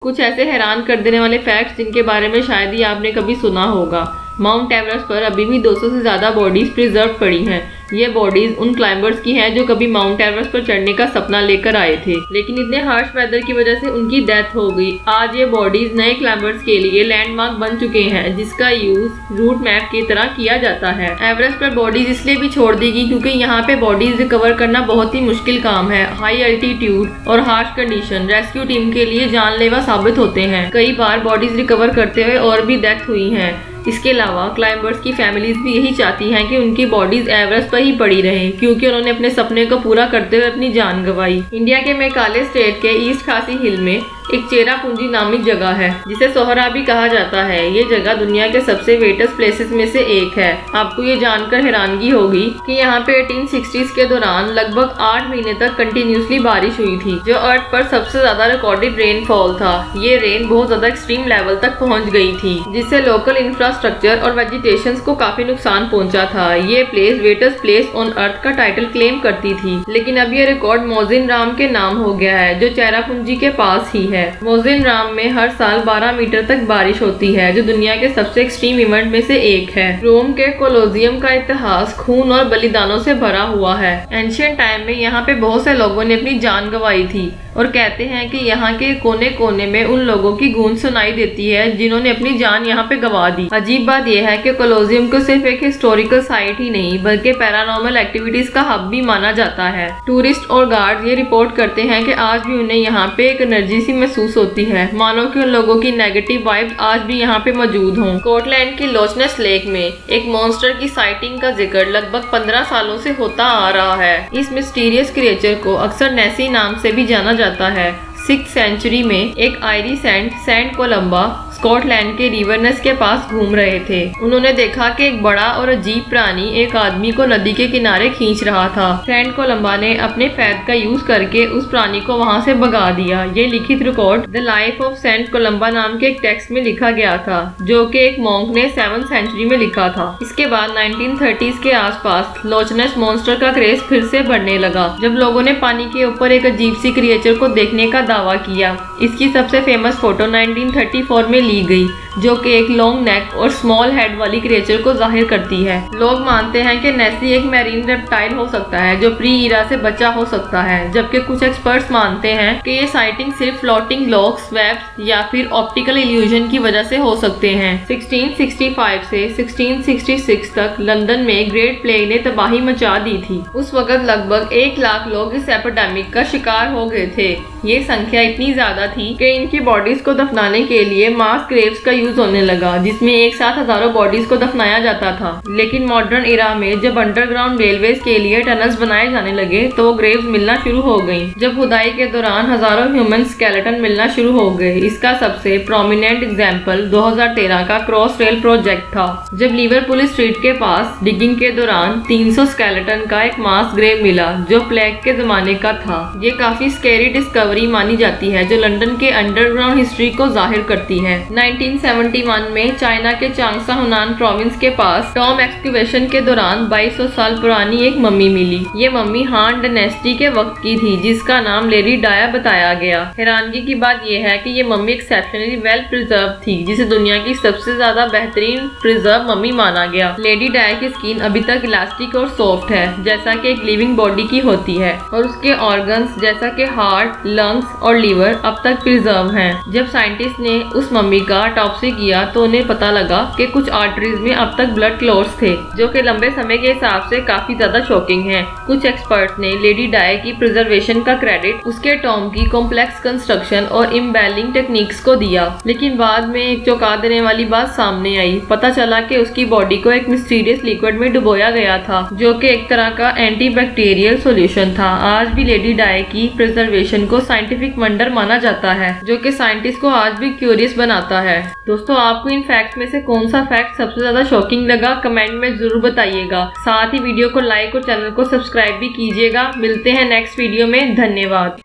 कुछ ऐसे हैरान कर देने वाले फैक्ट्स जिनके बारे में शायद ही आपने कभी सुना होगा। माउंट एवरेस्ट पर अभी भी 200 से ज़्यादा बॉडीज प्रिजर्व पड़ी हैं। ये बॉडीज उन क्लाइंबर्स की हैं जो कभी माउंट एवरेस्ट पर चढ़ने का सपना लेकर आए थे, लेकिन इतने हार्श वेदर की वजह से उनकी डेथ हो गई। आज ये बॉडीज नए क्लाइंबर्स के लिए लैंडमार्क बन चुके हैं, जिसका यूज रूट मैप की तरह किया जाता है। एवरेस्ट पर बॉडीज इसलिए भी छोड़ दी गई क्योंकि यहाँ पे बॉडीज रिकवर करना बहुत ही मुश्किल काम है। हाई अल्टीट्यूड और हार्श कंडीशन रेस्क्यू टीम के लिए जानलेवा साबित होते हैं। कई बार बॉडीज रिकवर करते हुए और भी डेथ हुई हैं। इसके अलावा क्लाइंबर्स की फैमिलीज भी यही चाहती हैं कि उनकी बॉडीज एवरेस्ट पर ही पड़ी रहें, क्योंकि उन्होंने अपने सपने को पूरा करते हुए अपनी जान गंवाई। इंडिया के मेघालय स्टेट के ईस्ट खासी हिल में एक चेरापूंजी नामिक जगह है, जिसे सोहरा भी कहा जाता है। ये जगह दुनिया के सबसे वेटेस्ट प्लेसेस में से एक है। आपको ये जानकर हैरानगी होगी कि यहाँ पे 1860s के दौरान लगभग 8 महीने तक कंटिन्यूसली बारिश हुई थी, जो अर्थ पर सबसे ज्यादा रिकॉर्डेड रेनफॉल था। ये रेन बहुत ज्यादा एक्सट्रीम लेवल तक पहुँच गई थी, जिससे लोकल इंफ्रास्ट्रक्चर और वेजिटेशन को काफी नुकसान पहुँचा था। ये place wettest place on earth का टाइटल क्लेम करती थी, लेकिन अब ये रिकॉर्ड मोजिन राम के नाम हो गया है, जो चेरापूंजी के पास ही है। मोजिन राम में हर साल 12 मीटर तक बारिश होती है, जो दुनिया के सबसे एक्सट्रीम इवेंट में से एक है। रोम के कोलोजियम का इतिहास खून और बलिदानों से भरा हुआ है। एंशियंट टाइम में यहाँ पे बहुत से लोगों ने अपनी जान गंवाई थी, और कहते हैं कि यहाँ के कोने कोने में उन लोगों की गूंज सुनाई देती है जिन्होंने अपनी जान यहाँ पे गंवा दी। अजीब बात यह है कि कोलोजियम को सिर्फ एक हिस्टोरिकल साइट ही नहीं, बल्कि पैरानॉर्मल एक्टिविटीज का हब भी माना जाता है। टूरिस्ट और गार्ड ये रिपोर्ट करते हैं कि आज भी उन्हें यहाँ पे एक एनर्जी सी महसूस होती है, मानो कि उन लोगों की नेगेटिव वाइब्स आज भी यहाँ पे मौजूद हों। स्कॉटलैंड की लोचनेस लेक में एक मॉन्स्टर की साइटिंग का जिक्र लगभग 15 सालों से होता आ रहा है। इस मिस्टीरियस क्रिएचर को अक्सर नेसी नाम से भी जाना जाता है। 6th सेंचुरी में एक आयरिश सेंट कोलंबा स्कॉटलैंड के रिवरनेस के पास घूम रहे थे। उन्होंने देखा कि एक बड़ा और अजीब प्राणी एक आदमी को नदी के किनारे खींच रहा था। सेंट कोलंबा ने अपने फैद का यूज करके उस प्राणी को वहां से भगा दिया। ये लिखित record the life of Saint Columba नाम के एक टेक्स्ट में लिखा गया था, जो कि एक मॉन्क ने 7th सेंचुरी में लिखा था। इसके बाद 1930s के आसपास लोचनेस मॉन्स्टर का क्रेज फिर से बढ़ने लगा, जब लोगों ने पानी के ऊपर एक अजीब सी क्रिएचर को देखने का दावा किया। इसकी सबसे फेमस फोटो 1934 में ली गई, जो कि एक लॉन्ग नेक और स्मॉल हेड वाली क्रिएचर को जाहिर करती है। लोग मानते हैं कि नेसी एक मैरीन रेप्टाइल हो सकता है, जो प्री ईरा से बचा हो सकता है, जबकि कुछ एक्सपर्ट्स मानते हैं कि ये साइटिंग सिर्फ फ्लोटिंग लॉक्स, वेब्स या फिर ऑप्टिकल इल्यूजन की वजह से हो सकते हैं। 1665 से 1666 तक लंदन में ग्रेट प्लेग ने तबाही मचा दी थी। उस वक्त लगभग 1 लाख लोग इस एपिडेमिक का शिकार हो गए थे। ये संख्या इतनी ज्यादा थी कि इनकी बॉडीज को दफनाने के लिए मास ग्रेव्स का यूज होने लगा, जिसमें एक साथ हजारों बॉडीज को दफनाया जाता था। लेकिन मॉडर्न इरा में जब अंडरग्राउंड रेलवेज के लिए टनल्स बनाए जाने लगे, तो वो ग्रेव्स मिलना शुरू हो गयी। जब खुदाई के दौरान हजारों ह्यूमन स्केलेटन मिलना शुरू हो गए। इसका सबसे प्रोमिनेंट एग्जाम्पल 2013 का क्रॉस रेल प्रोजेक्ट था, जब लिवरपूल स्ट्रीट के पास डिगिंग के दौरान 300 स्केलेटन का एक मास ग्रेव मिला, जो प्लेग के जमाने का था। ये काफी स्केरी डिस्कवरी मानी जाती है, जो लंदन के अंडरग्राउंड हिस्ट्री को जाहिर करती है। 1971 में चाइना के चांगसा हुनान प्रोविंस के पास टॉम एक्सकवेशन के दौरान 2200 साल पुरानी एक मम्मी मिली। ये मम्मी हान डायनेस्टी के वक्त की थी, जिसका नाम लेडी डाया बताया गया। हैरानगी की बात यह है कि ये मम्मी एक्सेप्शनली वेल प्रिजर्व थी, जिसे दुनिया की सबसे ज्यादा बेहतरीन प्रिजर्व मम्मी माना गया। लेडी डाया की स्किन अभी तक इलास्टिक और सॉफ्ट है, जैसा कि एक लिविंग बॉडी की होती है, और उसके ऑर्गन्स जैसा कि हार्ट, लंग्स और लीवर अब तक प्रिजर्व हैं। जब साइंटिस्ट ने उस मम्मी का ऑटोप्सी किया, तो उन्हें पता लगा कि कुछ आर्टरीज में अब तक ब्लड क्लॉट्स थे, जो कि लंबे समय के हिसाब से काफी ज्यादा शॉकिंग है। कुछ एक्सपर्ट ने लेडी डाय की प्रिजर्वेशन का क्रेडिट उसके टॉम की कॉम्प्लेक्स कंस्ट्रक्शन और इम्बेलिंग टेक्निक्स को दिया, लेकिन बाद में एक चौंका देने वाली बात सामने आई। पता चला कि उसकी बॉडी को एक मिस्टीरियस लिक्विड में डुबोया गया था, जो कि एक तरह का एंटीबैक्टीरियल सॉल्यूशन था। आज भी लेडी डाय की प्रिजर्वेशन को साइंटिफिक वंडर माना जाता है, जो कि साइंटिस्ट को आज भी क्यूरियस बनाता है। दोस्तों, आपको इन फैक्ट्स में से कौन सा फैक्ट सबसे ज्यादा शॉकिंग लगा, कमेंट में जरूर बताइएगा। साथ ही वीडियो को लाइक और चैनल को सब्सक्राइब भी कीजिएगा। मिलते हैं नेक्स्ट वीडियो में। धन्यवाद।